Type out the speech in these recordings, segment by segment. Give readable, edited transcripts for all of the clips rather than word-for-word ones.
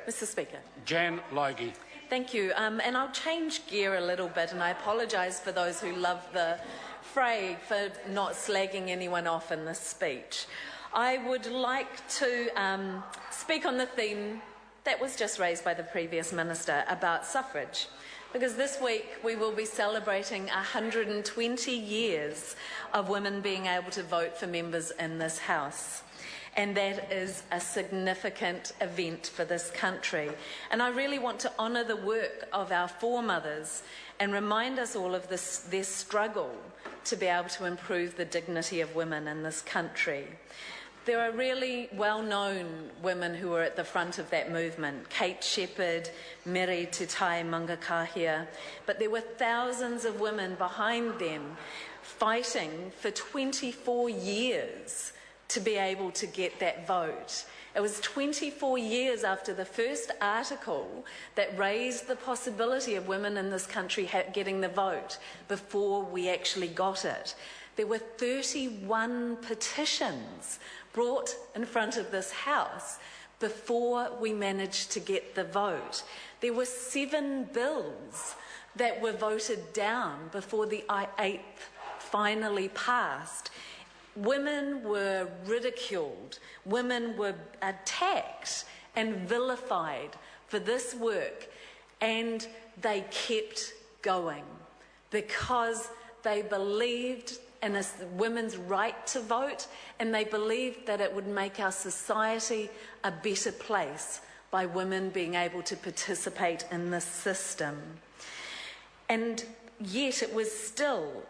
Mr. Speaker. Jan Logie. Thank you. And I'll change gear a little bit, and I apologise for those who love the fray for not slagging anyone off in this speech. I would like to speak on the theme that was just raised by the previous minister about suffrage, because this week we will be celebrating 120 years of women being able to vote for members in this House. And that is a significant event for this country. And I really want to honour the work of our foremothers and remind us all of their struggle to be able to improve the dignity of women in this country. There are really well-known women who are at the front of that movement: Kate Shepherd, Mere Te Tai Mangakahia, but there were thousands of women behind them fighting for 24 years to be able to get that vote. It was 24 years after the first article that raised the possibility of women in this country getting the vote before we actually got it. There were 31 petitions brought in front of this House before we managed to get the vote. There were 7 bills that were voted down before the 8th finally passed. Women were ridiculed, women were attacked and vilified for this work, and they kept going because they believed in a women's right to vote, and they believed that it would make our society a better place by women being able to participate in this system. And yet it was still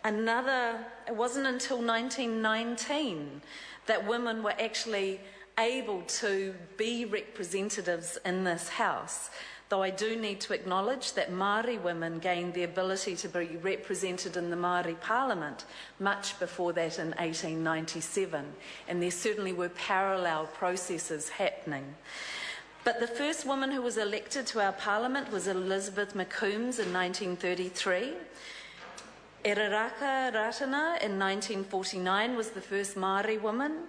it wasn't until 1919 that women were actually able to be representatives in this House. Though I do need to acknowledge that Māori women gained the ability to be represented in the Māori Parliament much before that in 1897, and there certainly were parallel processes happening. But the first woman who was elected to our Parliament was Elizabeth McCombs in 1933. Eraraka Ratana in 1949 was the first Māori woman.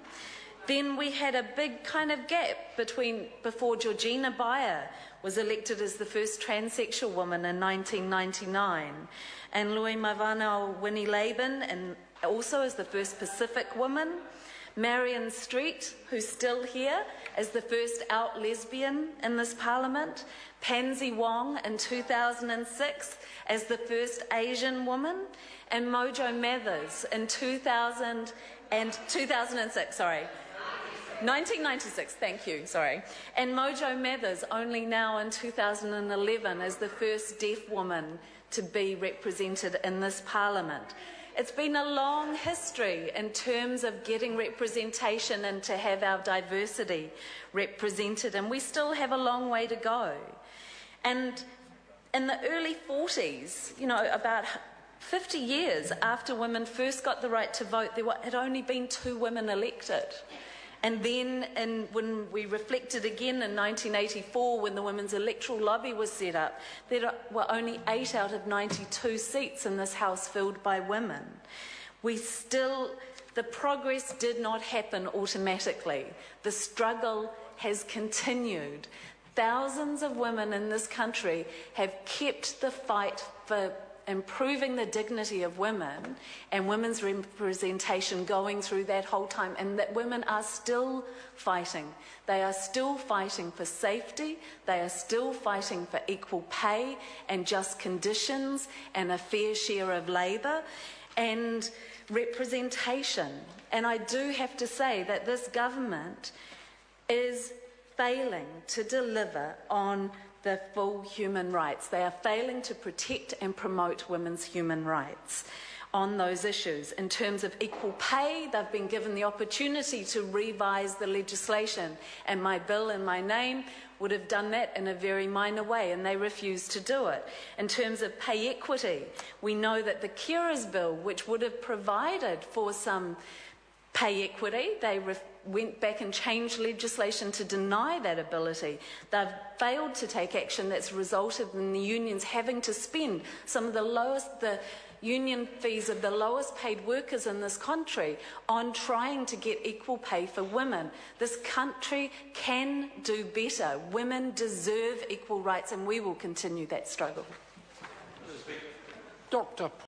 Then we had a big kind of gap before Georgina Bayer was elected as the first transsexual woman in 1999, and Lui Mavanau Winnie Laban, and also as the first Pacific woman. Marion Street, who's still here, as the first out lesbian in this Parliament. Pansy Wong in 2006 as the first Asian woman. And Mojo Mathers in 2006, 1996, thank you, sorry. And Mojo Mathers only now in 2011 as the first deaf woman to be represented in this Parliament. It's been a long history in terms of getting representation and to have our diversity represented, and we still have a long way to go. And in the early 40s, about 50 years after women first got the right to vote, there had only been 2 women elected. And then when we reflected again in 1984, when the Women's Electoral Lobby was set up, there were only 8 out of 92 seats in this House filled by women. The progress did not happen automatically. The struggle has continued. Thousands of women in this country have kept the fight for improving the dignity of women and women's representation going through that whole time, and that women are still fighting. They are still fighting for safety, they are still fighting for equal pay and just conditions and a fair share of labour and representation. And I do have to say that this government is failing to deliver on the full human rights. They are failing to protect and promote women's human rights on those issues. In terms of equal pay, they've been given the opportunity to revise the legislation, and my bill in my name would have done that in a very minor way, and they refused to do it. In terms of pay equity, we know that the Carers Bill, which would have provided for some pay equity, they went back and changed legislation to deny that ability. They've failed to take action that's resulted in the unions having to spend some of the union fees of the lowest paid workers in this country on trying to get equal pay for women. This country can do better. Women deserve equal rights, and we will continue that struggle. Dr.